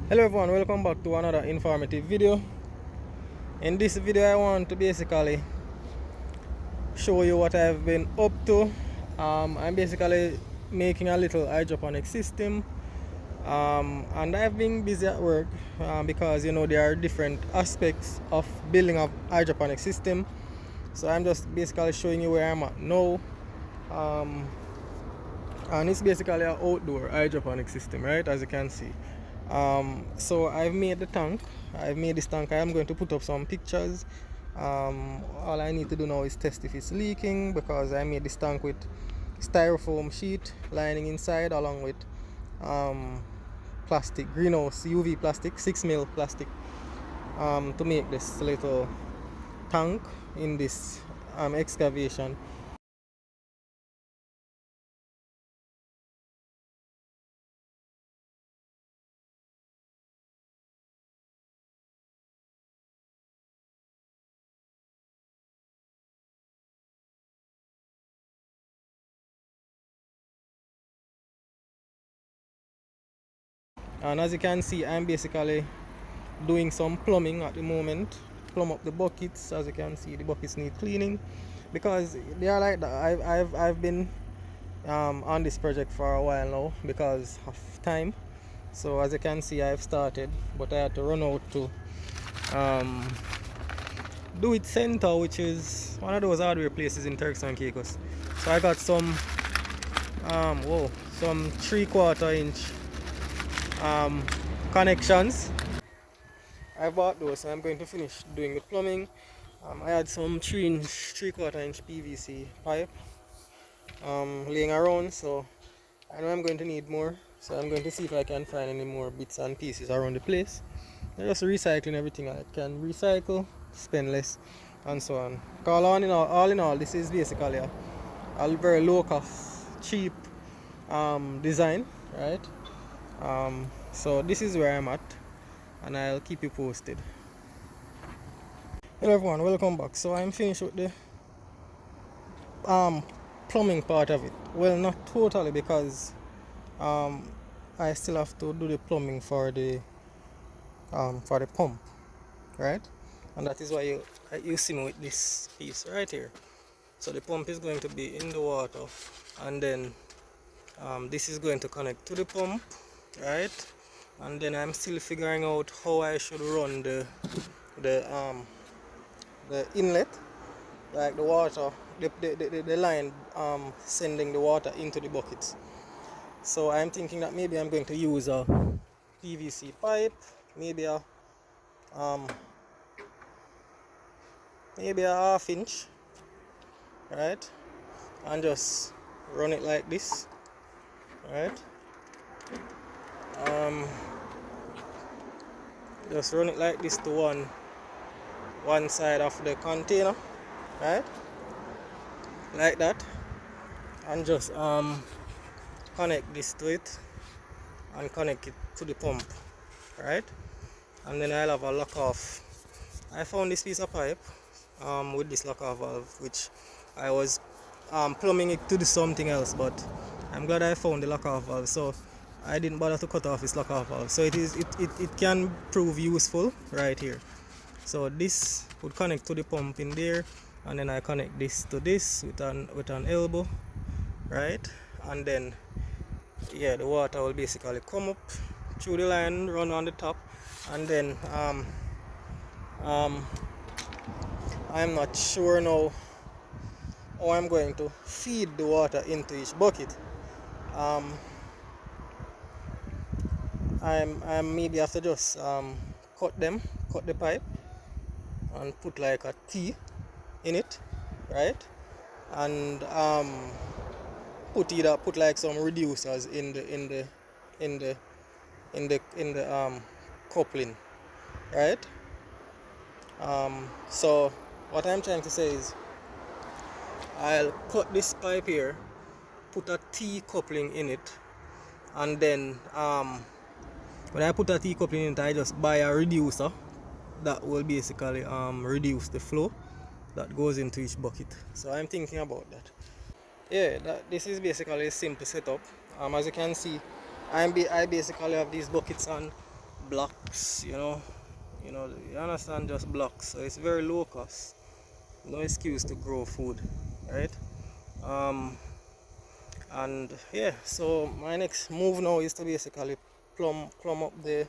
Hello everyone, welcome back to another informative video. In this video I want to basically show you what I've been up to. I'm basically making a little hydroponic system, and I've been busy at work because there are different aspects of building a hydroponic system. So I'm just basically showing you where I'm at now. um, and it's basically an outdoor hydroponic system, right, as you can see. So I've made the tank. I've made this tank. I am going to put up some pictures. All I need to do now is test if it's leaking, because I made this tank with styrofoam sheet lining inside, along with plastic, greenhouse UV plastic, 6 mil plastic, to make this little tank in this excavation. And as you can see, I'm basically doing some plumbing at the moment. Plumb up the buckets. As you can see, the buckets need cleaning because they are like that. I've been on this project for a while now because of time. So as you can see, I've started, but I had to run out to um, do it center, which is one of those hardware places in Turks and Caicos. So I got some some 3/4 inch connections. I bought those, so I'm going to finish doing the plumbing. I had some 3/4 inch PVC pipe laying around, so I know I'm going to need more. So I'm going to see if I can find any more bits and pieces around the place. I'm just recycling everything I can recycle, spend less, and so on. Because all in all, this is basically a very low cost, cheap design, right? So this is where I'm at, and I'll keep you posted. Hello everyone, welcome back. So I'm finished with the um, plumbing part of it. Well, not totally, because um, I still have to do the plumbing for the pump, right? And that is why you see me with this piece right here. So the pump is going to be in the water, and then this is going to connect to the pump, right? And then I'm still figuring out how I should run the um, the inlet, like the water, the line sending the water into the buckets. So I'm thinking that maybe I'm going to use a PVC pipe, maybe a um, maybe a 1/2 inch, right, and just run it like this, right. um, just run it like this to one side of the container, right, like that, and just connect this to it and connect it to the pump, right. And then I'll have a lock off. I found this piece of pipe with this lock off valve, which I was plumbing it to do something else, but I'm glad I found the lock off valve, so I didn't bother to cut off this lock off valve. So it can prove useful right here. So this would connect to the pump in there, and then I connect this to this with an elbow, right, and then yeah, the water will basically come up through the line, run on the top, and then I'm not sure now how I'm going to feed the water into each bucket. um, I'm maybe have to just cut the pipe and put like a T in it, right, and put like some reducers in the coupling, right. So what I'm trying to say is I'll cut this pipe here, put a T coupling in it, and then when I put a T coupling in it, I just buy a reducer that will basically reduce the flow that goes into each bucket. So I'm thinking about that. Yeah, this is basically a simple setup. As you can see, I basically have these buckets on blocks, you understand, just blocks. So it's very low cost, no excuse to grow food, right? Um, and yeah, so my next move now is to basically plumb up the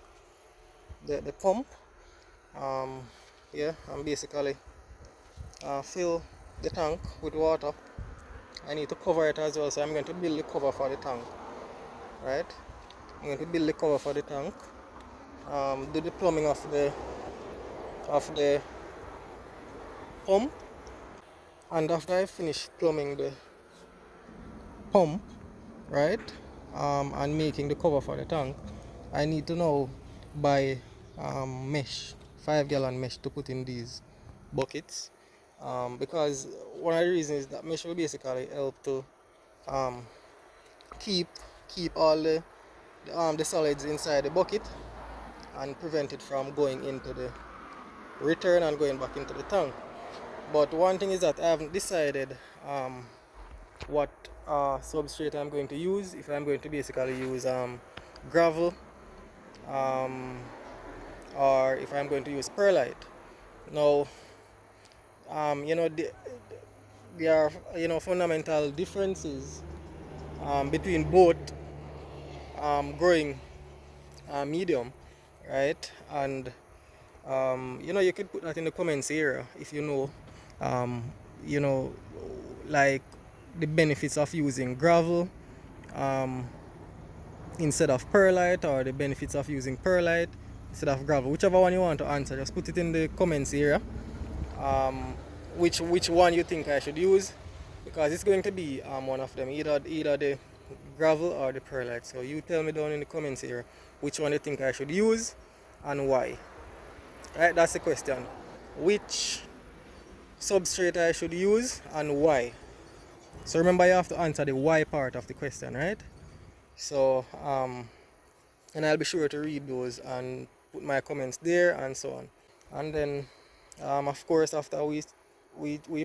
pump. Um, yeah, and basically fill the tank with water. I need to cover it as well, so I'm going to build the cover for the tank, right? I'm going to build the cover for the tank, do the plumbing of the pump, and after I finish plumbing the pump, right, and making the cover for the tank, I need to now buy mesh, 5 gallon mesh to put in these buckets, because one of the reasons is that mesh will basically help to um, keep all the solids inside the bucket and prevent it from going into the return and going back into the tank. But one thing is that I haven't decided what substrate I'm going to use. If I'm going to basically use gravel, um, or if I'm going to use perlite. Now, there are fundamental differences between both growing medium, right? And you could put that in the comments area if um, you know, like the benefits of using gravel um, instead of perlite, or the benefits of using perlite instead of gravel. Whichever one you want to answer, just put it in the comments area. Um, which one you think I should use, because it's going to be one of them, either the gravel or the perlite. So you tell me down in the comments here which one you think I should use and why. Right, that's the question. Which substrate I should use and why. So remember, you have to answer the why part of the question, right? So and I'll be sure to read those and put my comments there and so on. And then of course, after we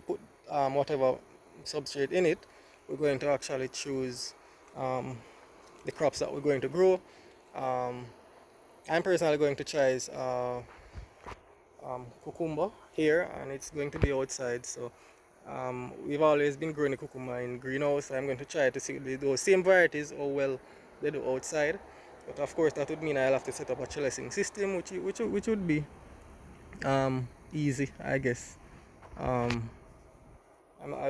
put whatever substrate in it, we're going to actually choose the crops that we're going to grow. I'm personally going to try cucumber here, and it's going to be outside. So we've always been growing the cucumber in greenhouse. I'm going to try to see those same varieties how well they do outside. But of course, that would mean I'll have to set up a trellising system, which would be easy, I guess. I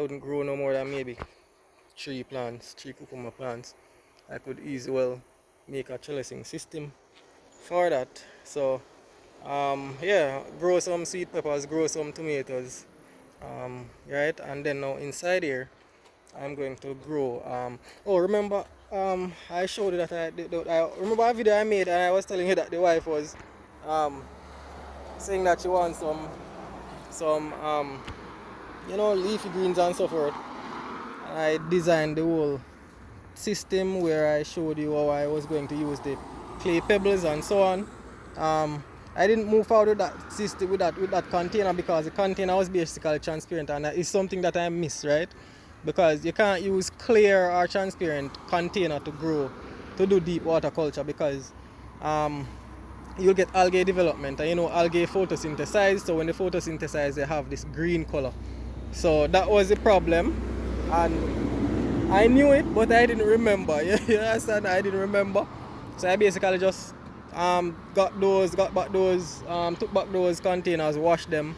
wouldn't grow no more than maybe 3 cucumber plants. I could easily well make a trellising system for that. So yeah, grow some sweet peppers, grow some tomatoes, right? And then now inside here, I'm going to grow. Oh, remember, I showed you that I remember a video I made, and I was telling you that the wife was saying that she wants some leafy greens and so forth. I designed the whole system where I showed you how I was going to use the clay pebbles and so on. I didn't move forward with that system with that container, because the container was basically transparent, and it's something that I miss, right? Because you can't use clear or transparent container to do deep water culture, because you'll get algae development, and algae photosynthesize. So when they photosynthesize, they have this green color. So that was the problem, and I knew it, but I didn't remember. You understand? I didn't remember. So I basically just took back those containers, washed them,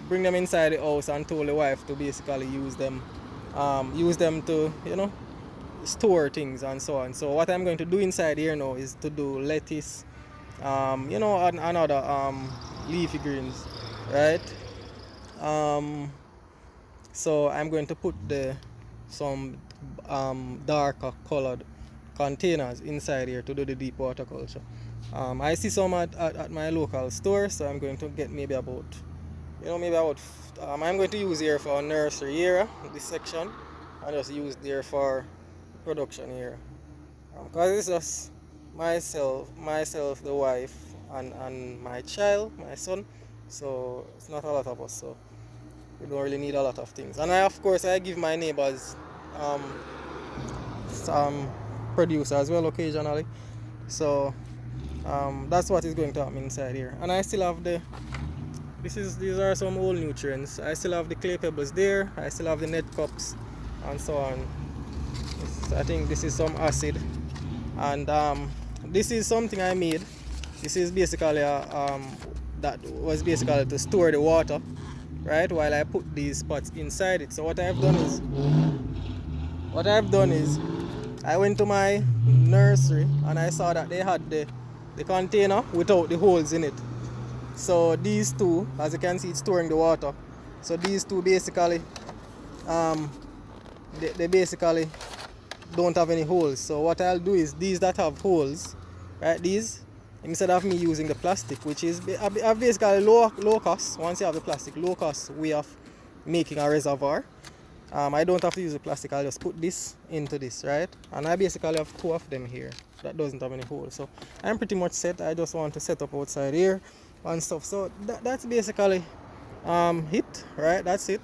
bring them inside the house, and told the wife to basically use them to store things and so on. So what I'm going to do inside here now is to do lettuce, and other leafy greens, right? So I'm going to put some darker colored containers inside here to do the deep water culture. I see some at my local store, so I'm going to get maybe about I'm going to use here for nursery area, this section, and just use there for production here. Because it's just myself, the wife, and my child, my son. So it's not a lot of us, so we don't really need a lot of things. And of course I give my neighbors some produce as well occasionally. So That's what is going to happen inside here. And I still have these are some old nutrients. I still have the clay pebbles there. I still have the net cups and so on. I think this is some acid, and this is something I made. This is basically that was basically to store the water, right? While I put these pots inside it. So what I've done is I went to my nursery and I saw that they had the container without the holes in it. So these two, as you can see, it's storing the water. So these two basically, they basically don't have any holes. So what I'll do is these that have holes, right? These, instead of me using the plastic, which is basically low cost. Once you have the plastic, low cost way of making a reservoir. I don't have to use the plastic. I'll just put this into this, right? And I basically have two of them here that doesn't have any holes. So I'm pretty much set. I just want to set up outside here and stuff. So that's basically it, right? That's it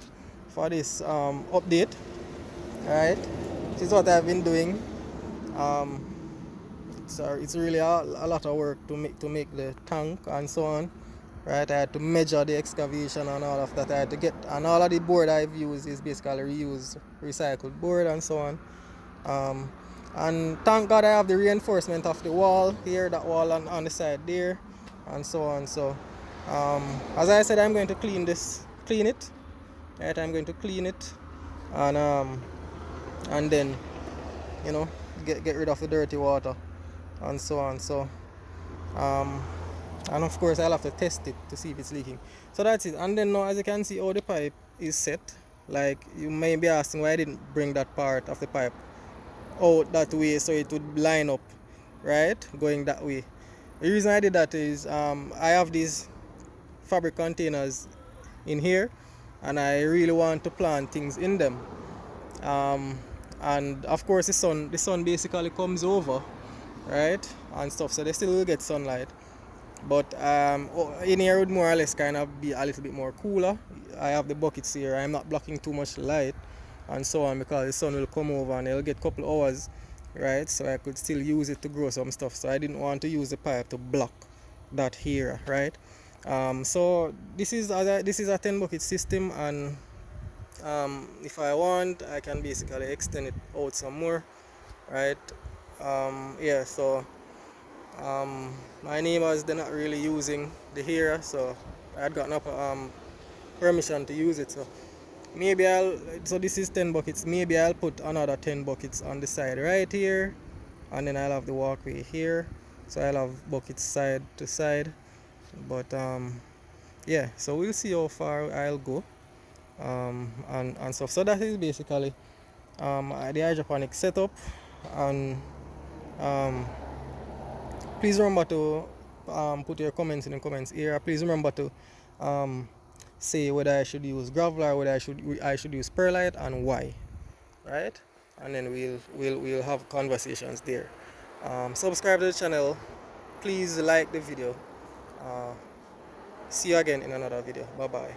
for this update, right? This is what I've been doing. It's really a lot of work to make the tank and so on, right? I had to measure the excavation and all of that. I had to get, and all of the board I've used is basically reused, recycled board and so on. And thank God I have the reinforcement of the wall here, that wall on the side there, and so on. So as I said, I'm going to clean it, right? I'm going to clean it, and then, you know, get rid of the dirty water and so on. So and of course I'll have to test it to see if it's leaking. So that's it. And then now, as you can see, how the pipe is set, like you may be asking why I didn't bring that part of the pipe out that way so it would line up, right, going that way. The reason I did that is I have these fabric containers in here and I really want to plant things in them, and of course the sun basically comes over, right, and stuff, so they still will get sunlight. But in here would more or less kind of be a little bit more cooler. I have the buckets here. I'm not blocking too much light and so on because the sun will come over and it'll get a couple hours, right? So I could still use it to grow some stuff. So I didn't want to use the pipe to block that here, right? So this is a 10 bucket system, and if I want, I can basically extend it out some more, right? Yeah. So my neighbors, they're not really using the here, so I had gotten up permission to use it. So maybe so this is 10 buckets, maybe I'll put another 10 buckets on the side right here, and then I'll have the walkway here, so I'll have buckets side to side. But yeah, so we'll see how far I'll go, and stuff. So that is basically the hydroponic setup. And please remember to put your comments in the comments area. Please remember to say whether I should use gravel or whether I should use perlite and why, right? And then we'll have conversations there. Subscribe to the channel. Please like the video. See you again in another video. Bye bye.